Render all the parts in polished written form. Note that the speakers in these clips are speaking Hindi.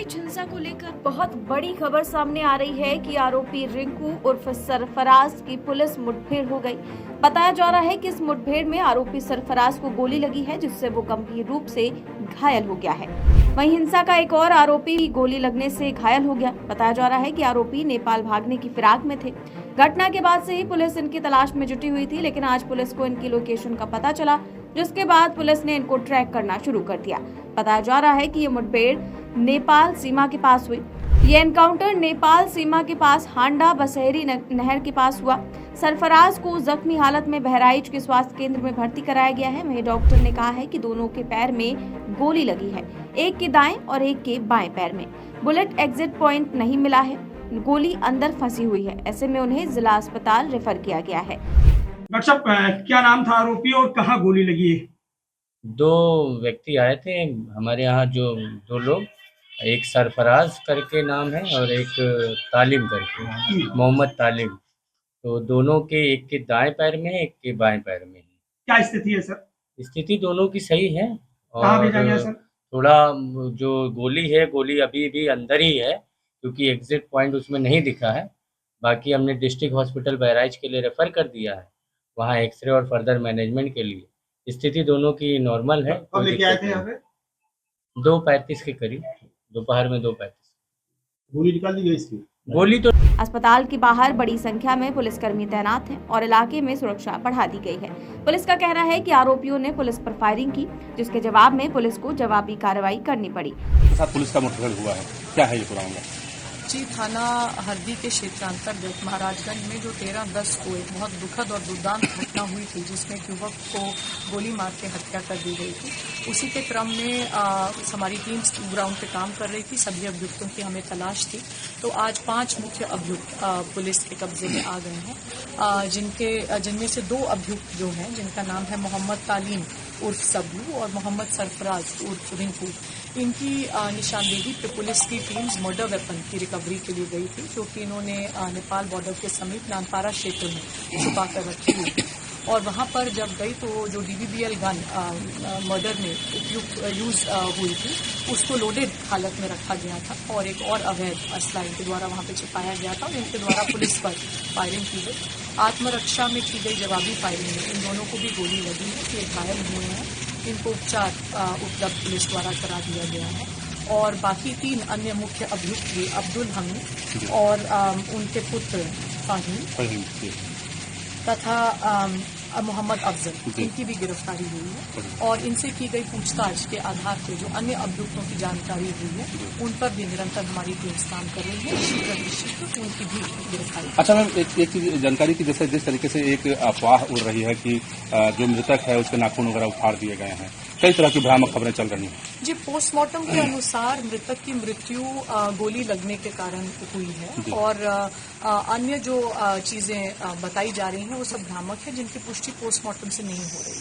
बहराइच हिंसा को लेकर बहुत बड़ी खबर सामने आ रही है कि आरोपी रिंकू उर्फ सरफराज की पुलिस मुठभेड़ हो गई। बताया जा रहा है कि इस मुठभेड़ में आरोपी सरफराज को गोली लगी है, जिससे वो गंभीर रूप से घायल हो गया है। वहीं हिंसा का एक और आरोपी गोली लगने से घायल हो गया। बताया जा रहा है कि आरोपी नेपाल भागने की फिराक में थे। घटना के बाद से ही पुलिस इनकी तलाश में जुटी हुई थी, लेकिन आज पुलिस को इनकी लोकेशन का पता चला, जिसके बाद पुलिस ने इनको ट्रैक करना शुरू कर दिया। बताया जा रहा है कि ये मुठभेड़ नेपाल सीमा के पास हुई। ये एनकाउंटर नेपाल सीमा के पास हांडा बसहेरी नहर के पास हुआ। सरफराज को जख्मी हालत में बहराइच के स्वास्थ्य केंद्र में भर्ती कराया गया है। वहीं डॉक्टर ने कहा है कि दोनों के पैर में गोली लगी है, एक के दाएं और एक के बाएं पैर में। बुलेट एग्जिट पॉइंट नहीं मिला है, गोली अंदर फंसी हुई है। ऐसे में उन्हें जिला अस्पताल रेफर किया गया है। डॉक्टर साहब, क्या नाम था आरोपी और कहाँ गोली लगी है? दो व्यक्ति आए थे हमारे यहाँ, जो दो लोग, एक सरफराज करके नाम है और एक तालिम करके, मोहम्मद तालिम। तो दोनों के, एक के दाएं पैर में, एक के बाएं पैर में है। क्या स्थिति है सर? स्थिति दोनों की सही है। कहाँ भेजा गया और सर? थोड़ा जो गोली है, गोली अभी भी अंदर ही है, क्योंकि एग्जिट पॉइंट उसमें नहीं दिखा है। बाकी हमने डिस्ट्रिक्ट हॉस्पिटल बहराइच के लिए रेफर कर दिया है, वहाँ एक्सरे और फर्दर मैनेजमेंट के लिए। स्थिति दोनों की नॉर्मल है। कब लेके आए थे यहाँ पे? 2:35 के करीब, दोपहर में 2:35। गोली निकाल दी गई इसकी? गोली तो अस्पताल के बाहर बड़ी संख्या में पुलिसकर्मी तैनात हैं और इलाके में सुरक्षा बढ़ा दी गई है। पुलिस का कहना है कि आरोपियों ने पुलिस पर फायरिंग की, जिसके जवाब में पुलिस को जवाबी कार्रवाई करनी पड़ी। साथ पुलिस का मुठभेड़ हुआ है, क्या है ये पूरा मामला? जी, थाना हरदी के क्षेत्रांतर्गत महाराजगंज में जो 13/10 को एक बहुत दुखद और दुर्दांत घटना हुई थी, जिसमें एक युवक को गोली मार के हत्या कर दी गई थी, उसी के क्रम में हमारी टीम ग्राउंड पे काम कर रही थी। सभी अभियुक्तों की हमें तलाश थी, तो आज 5 मुख्य अभियुक्त पुलिस के कब्जे में आ गए हैं, जिनमें से 2 अभियुक्त जो हैं, जिनका नाम है मोहम्मद तालीम उर्फ सब्बू और मोहम्मद सरफराज उर्फ रिंकू, इनकी निशानदेही पे पुलिस की टीम्स मर्डर वेपन की रिकवरी के लिए गई थी, जो कि इन्होंने नेपाल बॉर्डर के समीप नानपारा क्षेत्र में छुपा कर रखी हुई। और वहां पर जब गई तो जो DBBL गन मर्डर में उपयुक्त यूज हुई थी, उसको लोडेड हालत में रखा गया था और एक और अवैध असला इनके द्वारा वहां पे छिपाया गया था और इनके द्वारा पुलिस पर फायरिंग की गई। आत्मरक्षा में की गई जवाबी फायरिंग में इन दोनों को भी गोली लगी है। ये घायल हुए हैं, इनको उपचार उपलब्ध पुलिस द्वारा करा दिया गया है। और बाकी 3 अन्य मुख्य अभियुक्त भी अब्दुल हमीद और उनके पुत्र फाहीम तथा मोहम्मद अफजल, इनकी भी गिरफ्तारी हुई है और इनसे की गई पूछताछ के आधार पर जो अन्य अभियुक्तों की जानकारी हुई है, उन पर भी निरंतर हमारी टीम्स काम कर रही है। शीघ्र उनकी भी गिरफ्तारी। अच्छा मैम, एक चीज जानकारी की, जैसे जिस तरीके से एक अफवाह उड़ रही है कि जो मृतक है उसके नाखून वगैरह उखाड़ दिए गए हैं, कई तरह की भ्रामक खबरें चल रही हैं। जी, पोस्टमार्टम के अनुसार मृतक की मृत्यु गोली लगने के कारण हुई है और अन्य जो चीजें बताई जा रही हैं वो सब भ्रामक है, जिनकी पुष्टि पोस्टमार्टम से नहीं हो रही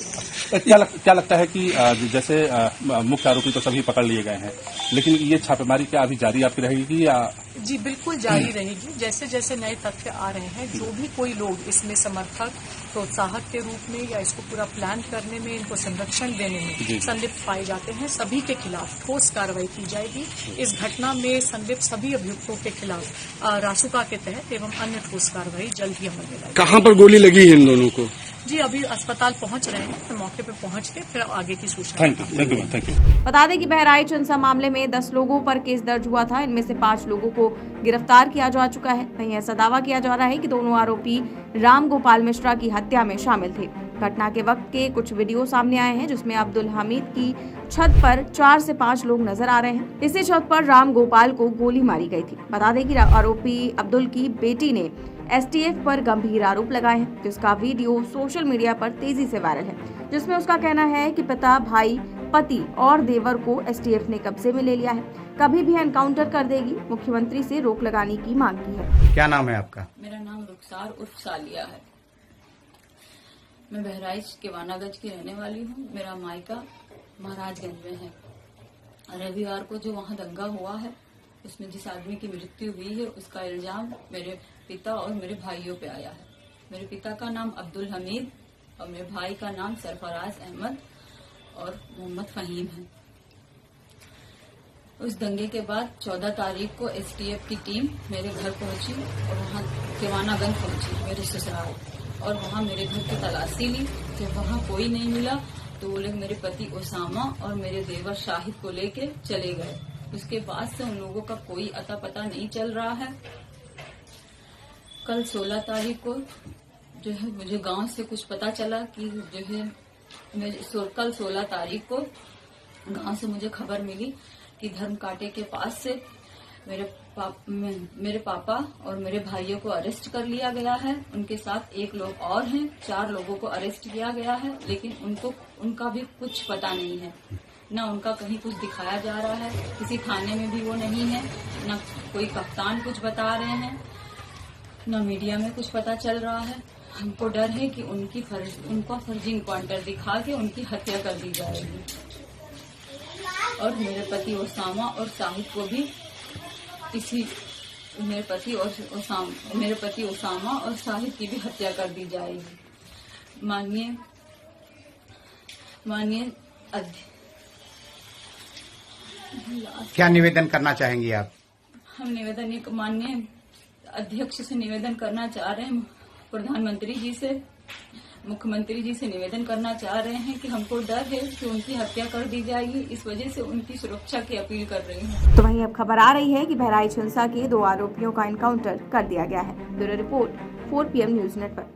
है। क्या लगता है कि जैसे मुख्य आरोपी तो सभी पकड़ लिए गए हैं, लेकिन ये छापेमारी क्या अभी जारी आपकी रहेगी या? जी, बिल्कुल जारी रहेगी। जैसे जैसे नए तथ्य आ रहे हैं, जो भी कोई लोग इसमें समर्थक, प्रोत्साहक के रूप में या इसको पूरा प्लान करने में, इनको संरक्षण देने में संलिप्त पाए जाते हैं, सभी के खिलाफ ठोस कार्रवाई की जाएगी। इस घटना में संलिप्त सभी अभियुक्तों के खिलाफ रासुका के तहत एवं अन्य ठोस कार्रवाई जल्द ही अमल में लाएगी। कहाँ पर गोली लगी है इन दोनों को? जी, अभी अस्पताल पहुंच रहे हैं, तो मौके पे पहुंच के फिर आगे की सूचना। Thank you. बता दें कि बहराइच हिंसा मामले में 10 लोगों पर केस दर्ज हुआ था। इनमें से 5 लोगों को गिरफ्तार किया जा चुका है। वहीं ऐसा दावा किया जा रहा है कि दोनों आरोपी राम गोपाल मिश्रा की हत्या में शामिल थे। घटना के वक्त के कुछ वीडियो सामने आए हैं, जिसमें अब्दुल हमीद की छत पर 4 से 5 लोग नजर आ रहे हैं। इसी छत पर राम गोपाल को गोली मारी गई थी। बता दें कि आरोपी अब्दुल की बेटी ने STF पर गंभीर आरोप लगाए हैं, जिसका वीडियो सोशल मीडिया पर तेजी से वायरल है, जिसमें उसका कहना है कि पिता, भाई, पति और देवर को STF ने कब्जे में ले लिया है, कभी भी एनकाउंटर कर देगी। मुख्यमंत्री से रोक लगाने की मांग की है। क्या नाम है आपका? मेरा नाम रुखसार उर्फ सालिया है। मैं बहराइच के वानागंज की रहने वाली हूँ। मेरा मायका महाराजगंज में है। रविवार को जो वहाँ दंगा हुआ है, उसमें जिस आदमी की मृत्यु हुई है, उसका इल्जाम मेरे पिता और मेरे भाइयों पे आया है। मेरे पिता का नाम अब्दुल हमीद और मेरे भाई का नाम सरफराज अहमद और मोहम्मद फहीम है। उस दंगे के बाद 14 तारीख को एसटीएफ की टीम मेरे घर पहुंची और वहां केवानागंज पहुंची मेरे ससुराल, और वहां मेरे घर की तलाशी ली। जब वहां कोई नहीं मिला तो वो लोग मेरे पति ओसामा और मेरे देवर शाहिद को लेके चले गए। उसके बाद से उन लोगों का कोई अता पता नहीं चल रहा है। कल 16 तारीख को जो है मुझे गांव से कुछ पता चला कि जो है कल 16 तारीख को गांव से मुझे खबर मिली कि धर्म कांटे के पास से मेरे पापा और मेरे भाइयों को अरेस्ट कर लिया गया है। उनके साथ एक लोग और हैं, 4 लोगों को अरेस्ट किया गया है, लेकिन उनका भी कुछ पता नहीं है। न उनका कहीं कुछ दिखाया जा रहा है, किसी थाने में भी वो नहीं है, न कोई कप्तान कुछ बता रहे हैं, न मीडिया में कुछ पता चल रहा है। हमको डर है कि उनका फर्जी इनकाउंटर दिखा के उनकी हत्या कर दी जाएगी, और मेरे पति ओसामा और शाहिद को भी मेरे पति ओसामा और शाहिद की भी हत्या कर दी जाएगी। माननीय क्या निवेदन करना चाहेंगी आप? हम माननीय अध्यक्ष से निवेदन करना चाह रहे हैं, प्रधानमंत्री जी से, मुख्यमंत्री जी से निवेदन करना चाह रहे हैं कि हमको डर है कि उनकी हत्या कर दी जाएगी, इस वजह से उनकी सुरक्षा की अपील कर रही हैं। तो वहीं अब खबर आ रही है कि बहराइच हिंसा के 2 आरोपियों का एनकाउंटर कर दिया गया है। Bureau report 4 PM news network.